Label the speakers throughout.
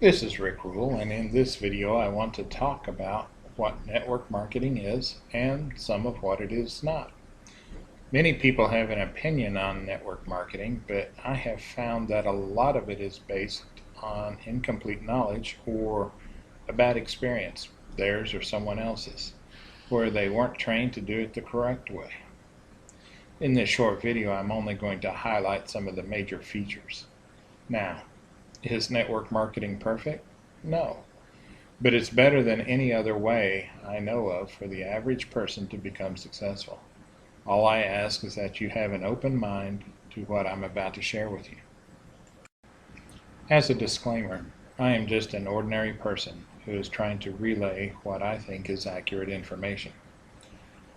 Speaker 1: This is Rick Rule, and in this video I want to talk about what network marketing is and some of what it is not. Many people have an opinion on network marketing, but I have found that a lot of it is based on incomplete knowledge or a bad experience, theirs or someone else's, where they weren't trained to do it the correct way. In this short video, I'm only going to highlight some of the major features. Now, is network marketing perfect? No. But it's better than any other way I know of for the average person to become successful. All I ask is that you have an open mind to what I'm about to share with you. As a disclaimer, I am just an ordinary person who is trying to relay what I think is accurate information.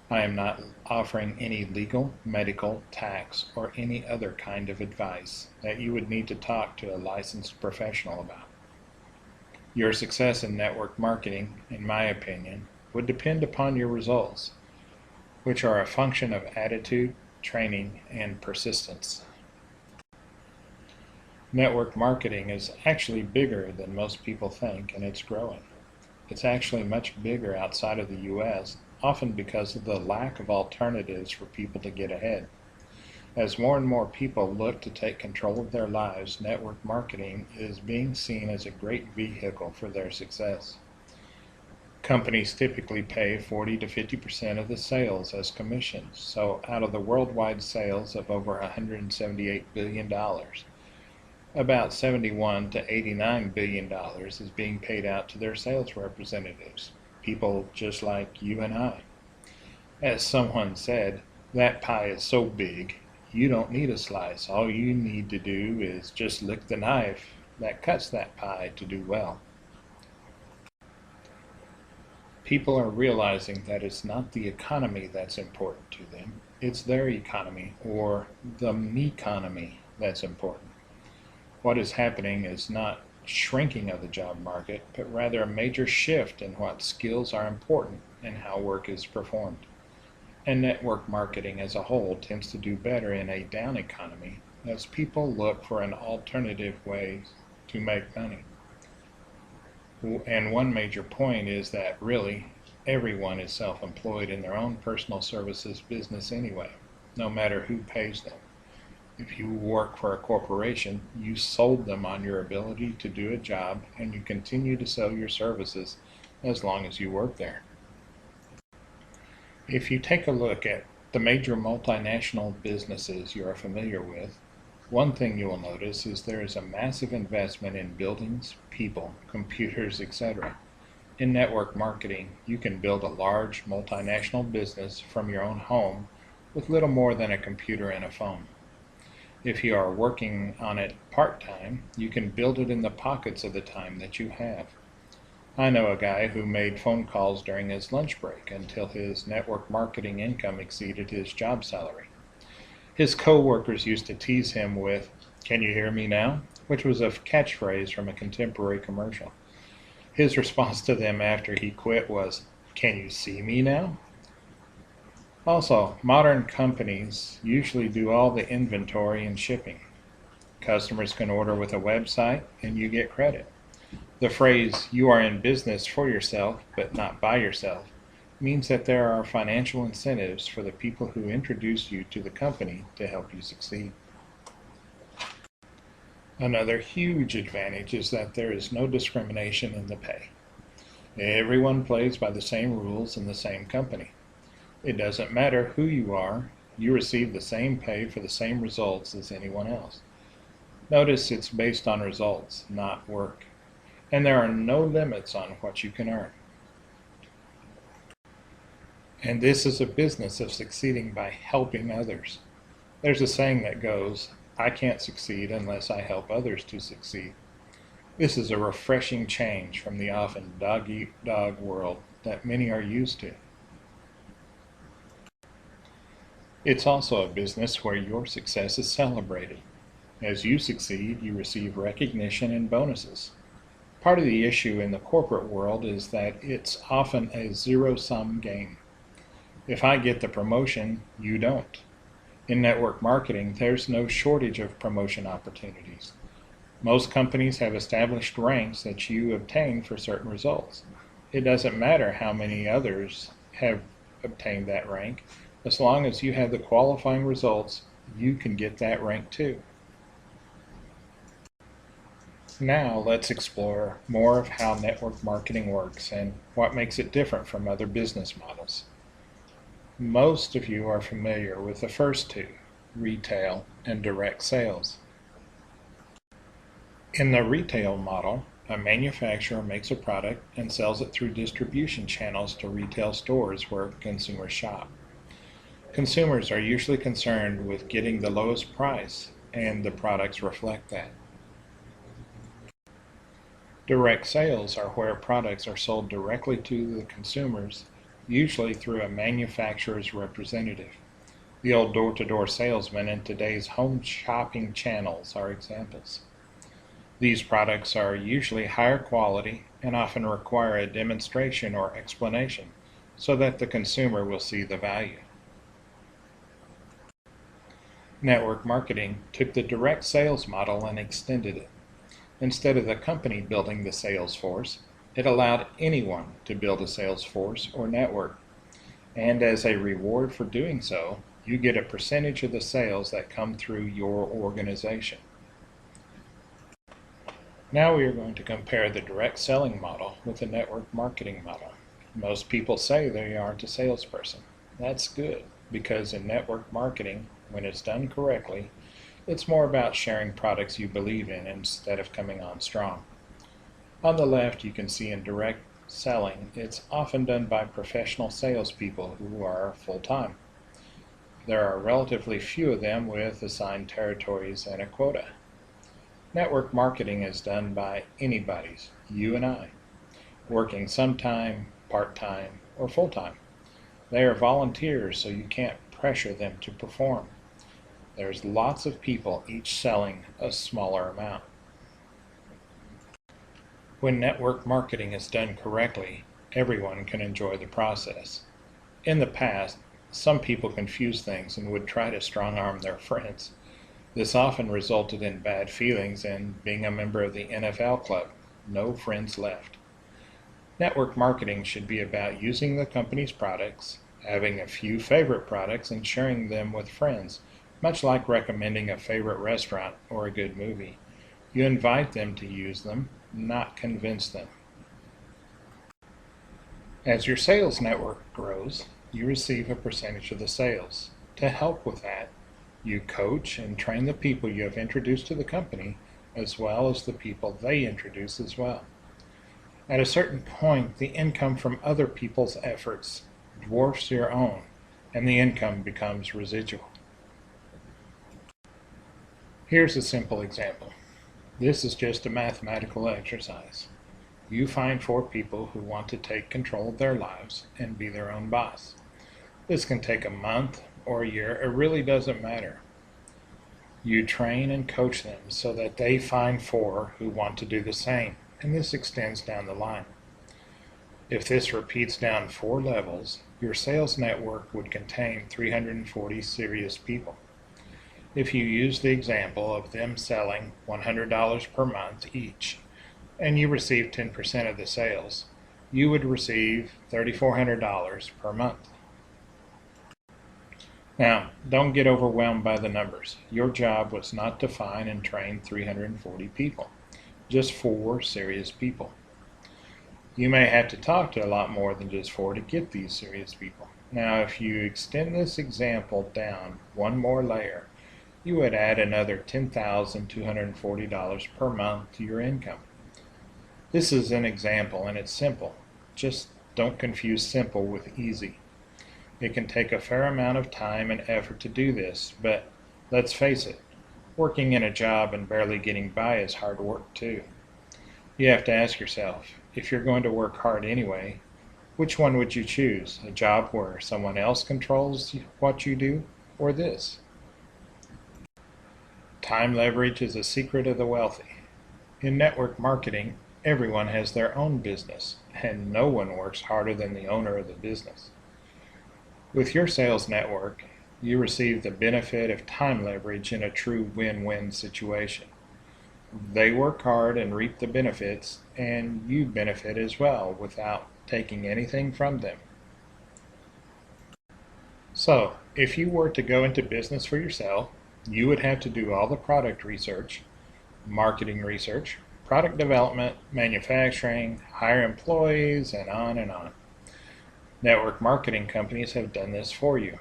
Speaker 1: I am not offering any legal, medical, tax, or any other kind of advice that you would need to talk to a licensed professional about. Your success in network marketing, in my opinion, would depend upon your results, which are a function of attitude, training, and persistence. Network marketing is actually bigger than most people think, and it's growing. It's actually much bigger outside of the U.S., often because of the lack of alternatives for people to get ahead. As more and more people look to take control of their lives, network marketing is being seen as a great vehicle for their success. Companies typically pay 40 to 50% of the sales as commissions, so out of the worldwide sales of over $178 billion, about $71 to $89 billion is being paid out to their sales representatives, people just like you and I. As someone said, that pie is so big, you don't need a slice. All you need to do is just lick the knife that cuts that pie to do well. People are realizing that it's not the economy that's important to them, it's their economy, or the me-conomy, that's important. What is happening is not shrinking of the job market, but rather a major shift in what skills are important and how work is performed. And network marketing as a whole tends to do better in a down economy as people look for an alternative way to make money. And one major point is that really everyone is self-employed in their own personal services business anyway, no matter who pays them. If you work for a corporation, you sold them on your ability to do a job, and you continue to sell your services as long as you work there. If you take a look at the major multinational businesses you are familiar with, one thing you will notice is there is a massive investment in buildings, people, computers, etc. In network marketing, you can build a large multinational business from your own home with little more than a computer and a phone. If you are working on it part-time, you can build it in the pockets of the time that you have. I know a guy who made phone calls during his lunch break until his network marketing income exceeded his job salary. His co-workers used to tease him with, "Can you hear me now?" which was a catchphrase from a contemporary commercial. His response to them after he quit was, "Can you see me now?" Also, modern companies usually do all the inventory and shipping. Customers can order with a website and you get credit. The phrase, "you are in business for yourself but not by yourself," means that there are financial incentives for the people who introduce you to the company to help you succeed. Another huge advantage is that there is no discrimination in the pay. Everyone plays by the same rules in the same company. It doesn't matter who you are, you receive the same pay for the same results as anyone else. Notice it's based on results, not work. And there are no limits on what you can earn. And this is a business of succeeding by helping others. There's a saying that goes, "I can't succeed unless I help others to succeed." This is a refreshing change from the often dog-eat-dog world that many are used to. It's also a business where your success is celebrated. As you succeed, you receive recognition and bonuses. Part of the issue in the corporate world is that it's often a zero-sum game. If I get the promotion, you don't. In network marketing, there's no shortage of promotion opportunities. Most companies have established ranks that you obtain for certain results. It doesn't matter how many others have obtained that rank. As long as you have the qualifying results, you can get that rank too. Now let's explore more of how network marketing works and what makes it different from other business models. Most of you are familiar with the first two, retail and direct sales. In the retail model, a manufacturer makes a product and sells it through distribution channels to retail stores where consumers shop. Consumers are usually concerned with getting the lowest price, and the products reflect that. Direct sales are where products are sold directly to the consumers, usually through a manufacturer's representative. The old door-to-door salesman and today's home shopping channels are examples. These products are usually higher quality and often require a demonstration or explanation so that the consumer will see the value. Network marketing took the direct sales model and extended it. Instead of the company building the sales force, it allowed anyone to build a sales force or network. And as a reward for doing so, you get a percentage of the sales that come through your organization. Now we are going to compare the direct selling model with the network marketing model. Most people say they aren't a salesperson. That's good, because in network marketing, when it's done correctly, it's more about sharing products you believe in instead of coming on strong. On the left, you can see in direct selling, it's often done by professional salespeople who are full-time. There are relatively few of them with assigned territories and a quota. Network marketing is done by anybody's, you and I, working sometime, part-time, or full-time. They are volunteers, so you can't pressure them to perform. There's lots of people each selling a smaller amount. When network marketing is done correctly, everyone can enjoy the process. In the past, some people confused things and would try to strong-arm their friends. This often resulted in bad feelings and being a member of the NFL club. No friends left. Network marketing should be about using the company's products, having a few favorite products, and sharing them with friends, much like recommending a favorite restaurant or a good movie. You invite them to use them, not convince them. As your sales network grows, you receive a percentage of the sales. To help with that, you coach and train the people you have introduced to the company, as well as the people they introduce as well. At a certain point, the income from other people's efforts dwarfs your own, and the income becomes residual. Here's a simple example. This is just a mathematical exercise. You find 4 people who want to take control of their lives and be their own boss. This can take a month or a year. It really doesn't matter. You train and coach them so that they find 4 who want to do the same, and this extends down the line. If this repeats down 4 levels, your sales network would contain 340 serious people. If you use the example of them selling $100 per month each, and you receive 10% of the sales, you would receive $3,400 per month. Now, don't get overwhelmed by the numbers. Your job was not to find and train 340 people, just 4 serious people. You may have to talk to a lot more than just 4 to get these serious people. Now, if you extend this example down one more layer, you would add another $10,240 per month to your income. This is an example and it's simple. Just don't confuse simple with easy. It can take a fair amount of time and effort to do this, but let's face it, working in a job and barely getting by is hard work too. You have to ask yourself, if you're going to work hard anyway, which one would you choose? A job where someone else controls what you do, or this? Time leverage is a secret of the wealthy. In network marketing, everyone has their own business, and no one works harder than the owner of the business. With your sales network, you receive the benefit of time leverage in a true win-win situation. They work hard and reap the benefits, and you benefit as well without taking anything from them. So, if you were to go into business for yourself, you would have to do all the product research, marketing research, product development, manufacturing, hire employees, and on and on. Network marketing companies have done this for you.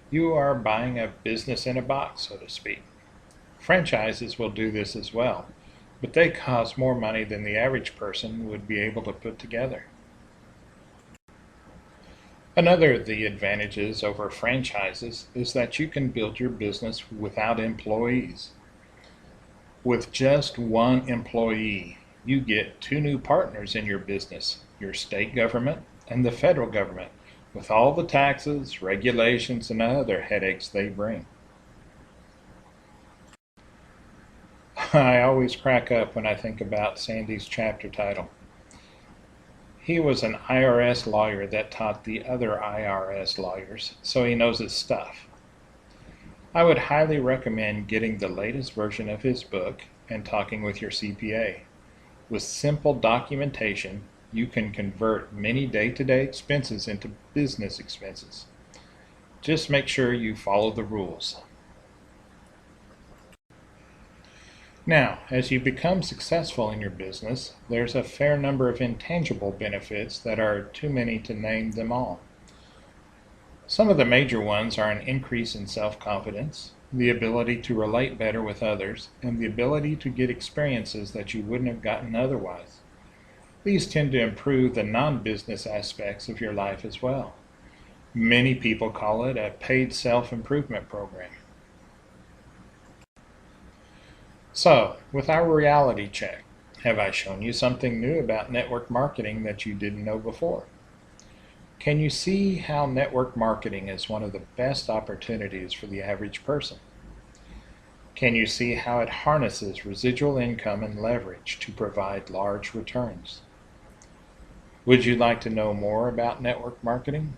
Speaker 1: You are buying a business in a box, so to speak. Franchises will do this as well, but they cost more money than the average person would be able to put together. Another of the advantages over franchises is that you can build your business without employees. With just one employee, you get two new partners in your business, your state government and the federal government, with all the taxes, regulations, and other headaches they bring. I always crack up when I think about Sandy's chapter title. He was an IRS lawyer that taught the other IRS lawyers, so he knows his stuff. I would highly recommend getting the latest version of his book and talking with your CPA. With simple documentation, you can convert many day-to-day expenses into business expenses. Just make sure you follow the rules. Now, as you become successful in your business, there's a fair number of intangible benefits that are too many to name them all. Some of the major ones are an increase in self-confidence, the ability to relate better with others, and the ability to get experiences that you wouldn't have gotten otherwise. These tend to improve the non-business aspects of your life as well. Many people call it a paid self-improvement program. So, with our reality check, have I shown you something new about network marketing that you didn't know before? Can you see how network marketing is one of the best opportunities for the average person? Can you see how it harnesses residual income and leverage to provide large returns? Would you like to know more about network marketing?